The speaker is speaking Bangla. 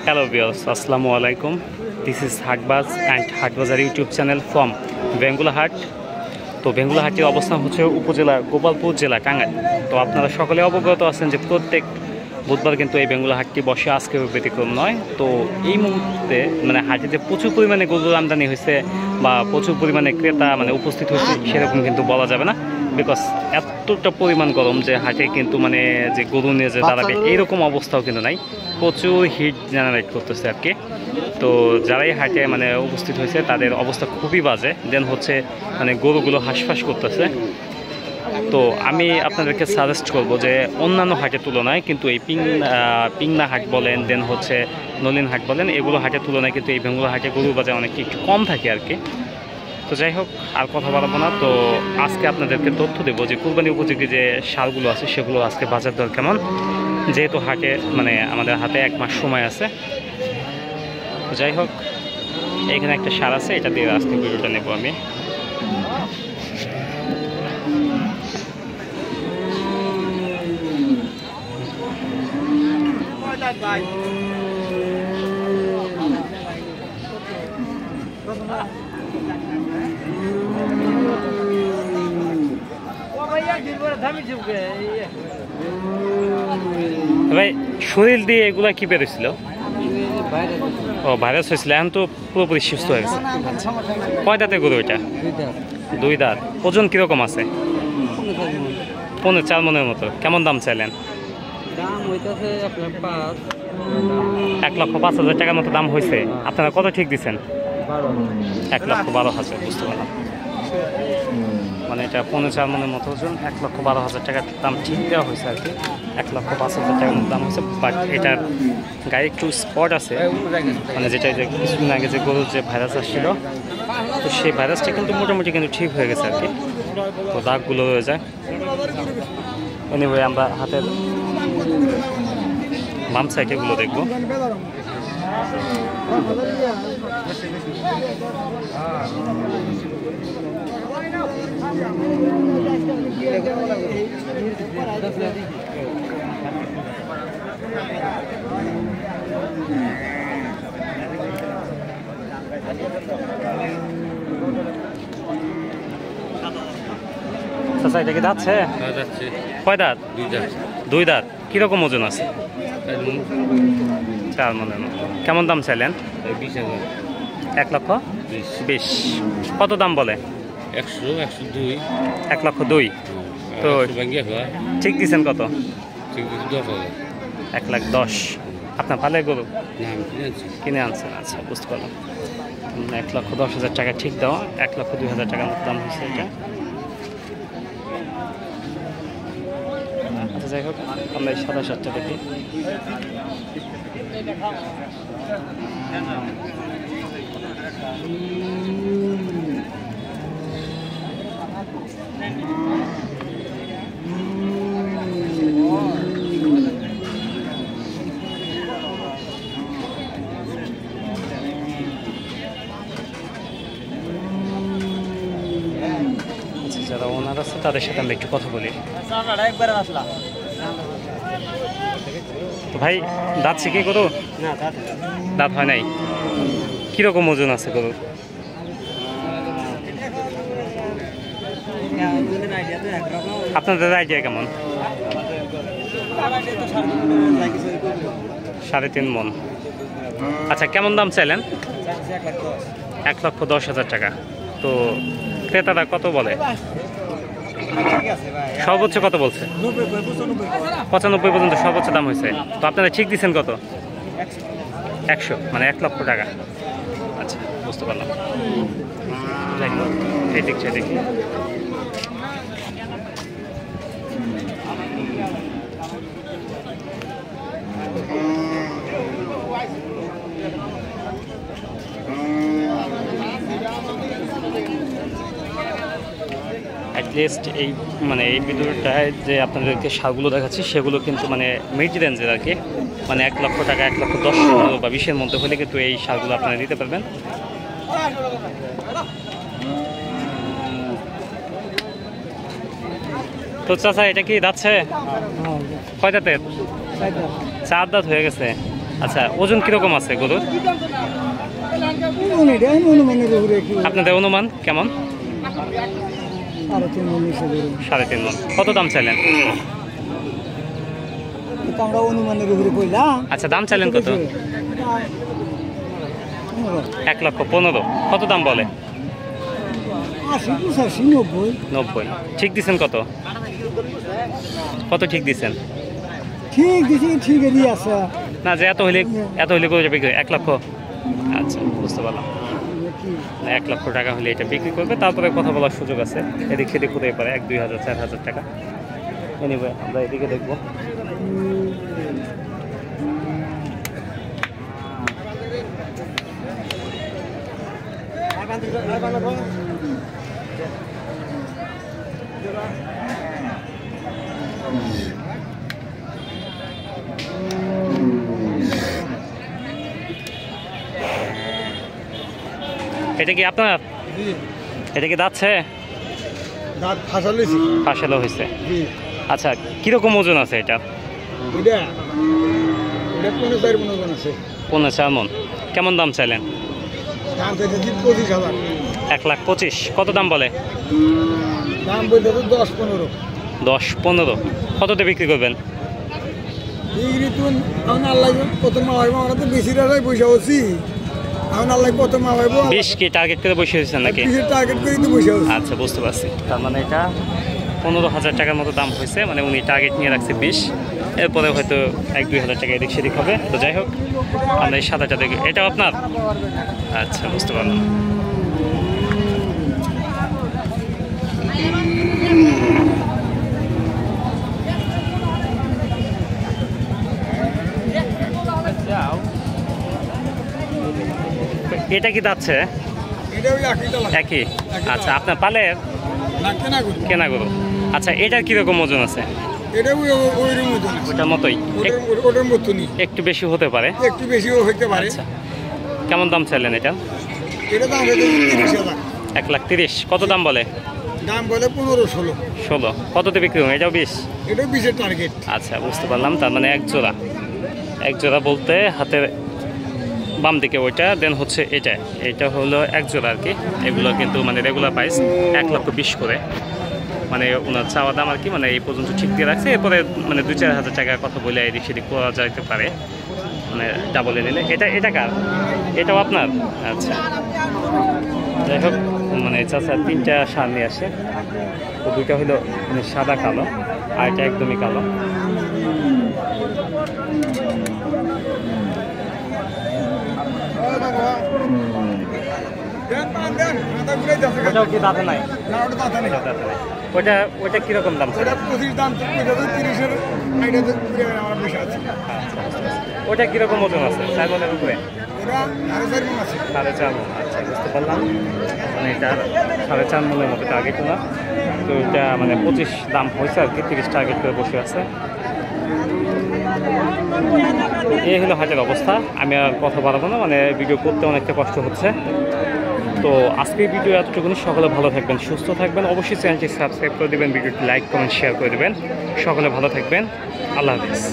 Hello viewers, Assalamu alaikum. This is Hatbaz and Hatbazar YouTube channel from Bengula হাট। তো বেঙ্গুলা হাটের অবস্থান হচ্ছে উপজেলা গোপালপুর জেলা টাঙ্গাইল। তো আপনারা সকলে অবগত আছেন যে প্রত্যেক বুধবার কিন্তু এই বেঙ্গুলা হাটটি বসে, আজকে ব্যতিক্রম নয়। তো এই মুহূর্তে মানে হাটে প্রচুর পরিমাণে গরুর আমদানি হয়েছে বা প্রচুর পরিমাণে ক্রেতা মানে উপস্থিত হয়েছে সেরকম কিন্তু বলা যাবে না, বিকজ এতটা পরিমাণ গরম যে হাটে কিন্তু মানে যে গরু নিয়ে যে দাঁড়াবে এইরকম অবস্থাও কিন্তু নাই, প্রচুর হিট জেনারেট করতেছে আর কি। তো যারাই হাটে মানে উপস্থিত হয়েছে তাদের অবস্থা খুবই বাজে, দেন হচ্ছে মানে গরুগুলো হাঁসফাঁস করতেছে। তো আমি আপনাদেরকে সাজেস্ট করব যে অন্যান্য হাটের তুলনায় কিন্তু এই পিংনা হাট বলেন, দেন হচ্ছে নলিন হাট বলেন, এগুলো হাটের তুলনায় কিন্তু এই বেঙ্গুলা হাটে গরুর বাজার অনেক একটু কম থাকে আর কি। তো যাই হোক, আর কথা বাড়াবো না। তো আজকে আপনাদেরকে তথ্য দেবো যে কুরবানি উপযোগী যে সারগুলো আছে সেগুলো আজকে বাজার দর কেমন, যেহেতু হাটে মানে আমাদের হাতে 1 মাস সময় আছে। তো যাই হোক, এইখানে একটা সার আছে, এটা দিয়ে আজকে ভিডিওটা নেব আমি। ভাই শরীর দিয়ে এগুলা কি পেরেছিল? ও ভাইরাস হয়েছিল, এখন তো পুরোপুরি সুস্থ হয়ে গেছে। কয় দাঁতে গরু এটা? 2 দাঁত। ওজন কিরকম আছে? 4 মনের মতো। কেমন দাম চাইলেন? 1,05,000 টাকার মতো দাম হয়েছে। আপনারা কত ঠিক দিচ্ছেন? 1,12,000। বুঝতে পারলাম, মানে এটা 4 মনের মতো ওজন, 1,12,000 টাকার দাম ঠিক দেওয়া হয়েছে আর কি। 1,05,000 টাকার মতো দাম হয়েছে। বাট এটার গায়ে একটু স্পট আছে, মানে যেটা যে কিছুদিন আগে যে গরুর যে ভাইরাস আসছিল, তো সেই ভাইরাসটা কিন্তু মোটামুটি কিন্তু ঠিক হয়ে গেছে আর কি। তো দাগগুলো হয়ে যায়। এনিওয়ে, আমরা হাতের বাম সাইডেগুলো দেখবো। এটা কি যাচ্ছে? কয় দাঁত? 2 দাঁত। কিরকম ওজন আছে? 4 মনের মতো। কেমন দাম চাইলেন? 1,20,000। কত দাম বলে? 1,02,000। তো ঠিক দিচ্ছেন কত? 1,10,000। আপনার পালে গরু কিনে আনছেন? আচ্ছা, বুঝতে পারলাম। 1,10,000 টাকা ঠিক দেওয়া, 1,02,000 টাকার মতো দাম হচ্ছে এটা। আচ্ছা, যাই হোক, আমরা এই সাদা শার্টটা দেখি। যারা ওনার আছে তাদের সাথে আমরা একটু কথা বলি। ভাই, দাঁত শিখে গরু? দাঁত হয় নাই। কিরকম ওজন আছে গরু? আপনাদের আইডিয়া কেমন? 3.5 মন। আচ্ছা, কেমন দাম চাইলেন? 1,10,000 টাকা। তো ক্রেতারা কত বলে? সর্বোচ্চ কত বলছে? 95 পর্যন্ত সর্বোচ্চ দাম হয়েছে। তো আপনারা ঠিক দিচ্ছেন কত? 100, মানে 1,00,000 টাকা। আচ্ছা, বুঝতে পারলাম। এই দেখছি দেখি। অ্যাটলিস্ষ্ট এই মানে এই ভিডিওটায় যে আপনাদেরকে সারগুলো দেখাচ্ছি সেগুলো কিন্তু মানে মিড রেঞ্জের আর কি, মানে 1,00,000 টাকা, 1,10,000 বা 20-এর মধ্যে হলে কিন্তু এই সারগুলো আপনারা দিতে পারবেন। তো চাচা, এটা কি যাচ্ছে? কয় দাঁতের? 4 দাঁত হয়ে গেছে। আচ্ছা, ওজন কিরকম আছে গরুর আপনাদের অনুমান কেমন? 3.5 মণ। কত দাম চাইলেন? আচ্ছা, দাম চাইলেন কত? 1,15,000। কত দাম বলে? 90। ঠিক দিচ্ছেন কত? কত ঠিক দিচ্ছেন? ঠিক দিছি, ঠিকই আছে না, যে এত হলে করে বিক্রি 1 লক্ষ। আচ্ছা, বুঝতে পারলাম। 1 লক্ষ টাকা হলে এটা বিক্রি করবে, তারপরে কথা বলার সুযোগ আছে। এদিক সেদিক হতেই পারে 1-2 হাজার 4 হাজার টাকা। এনিওয়ে, আমরা এদিকে দেখবো। এটা কি আপনার? এটা কি যাচ্ছে? দাঁত ফাঁসালেছি, ফাঁসালো হয়েছে। আচ্ছা, কিরকম ওজন আছে এটা? এটা 15 মণ আছে। 15 মণ। কেমন দাম চাইলেন? দাম চাইছে 25,000। 1,25,000। কত দাম বলে? দাম বলতে 10-15। 10-15। কততে বিক্রি করবেন? ডিগ্রি তুন এখন আল্লাহ কত মাওয়াইবো, আমরা তো বেশি টাকায় পয়সা হচ্ছি। এখন আল্লাহ কত মাওয়াইবো, 20 কি টার্গেট করে বসে হয়েছেন নাকি? টার্গেট করে তো বসে হচ্ছি। আচ্ছা, বুঝতে পারছি। তার মানে এটা 15,000 টাকার মতো দাম হয়েছে, মানে উনি টার্গেট নিয়ে রাখছে 20। এরপরে হয়তো 1-2 হাজার টাকা এদিক সেদিক হবে। তো যাই হোক, আমরা এই সাদাটা দেখি। এটাও আপনার? আচ্ছা, বুঝতে পারলাম। এটা কি যাচ্ছে? একই। আচ্ছা, আপনার পালের কেনা গরু। আচ্ছা, এটার কিরকম ওজন আছে? ওটার মতোই, একটু বেশি হতে পারে। একটু বেশি হইতে পারে। আচ্ছা, কেমন দাম চাইলেন এটা? এটা দাম 30,000। 1,30,000। কত দাম বলে? দাম বলে 15-16। 16। কততে বিক্রি হবে? এটাও 20? এটাও 20-এর টার্গেট। আচ্ছা, বুঝতে পারলাম। তার মানে এক জোড়া বলতে হাতের বাম দিকে ওইটা, দেন হচ্ছে এটা হলো এক জোড়া আর কি। এগুলো কিন্তু মানে রেগুলার প্রাইস 1,20,000 করে, মানে ওনার চাওয়া দাম আর কি। মানে এই পর্যন্ত ঠিক দিয়ে রাখছে। এরপরে মানে 2-4 হাজার টাকার কথা বলে এদিক সেদিক করা যাইতে পারে, মানে ডাবলে নিলে। এটা কার? এটাও আপনার? আচ্ছা, যাই হোক, মানে চাচা 3টা সার নিয়ে আসে। তো 2টা হলো মানে সাদা কালো, আর এটা একদমই কালো। ওটাও কি দাঁতে নাই? ওইটা কিরকম দাম? ওটা কিরকম ওজন আছে? 4 মণের উপরে? 4.5 মণ। আচ্ছা, বুঝতে পারলাম। মানে এটা 4.5 মণের মতো টার্গেট না। তো এটা মানে 25 দাম হয়েছে আর কি, 30 টার্গেট করে বসে আছে। এই হলো হাটের অবস্থা। আমি আর কথা বাড়াবো না, মানে ভিডিও করতে অনেকটা কষ্ট হচ্ছে। তো আজকের ভিডিও এতটুকুনি। সকলে ভালো থাকবেন, সুস্থ থাকবেন। অবশ্যই চ্যানেলটি সাবস্ক্রাইব করে দেবেন, ভিডিওটি লাইক কমেন্ট শেয়ার করে দেবেন। সকলে ভালো থাকবেন। আল্লাহ হাফিজ।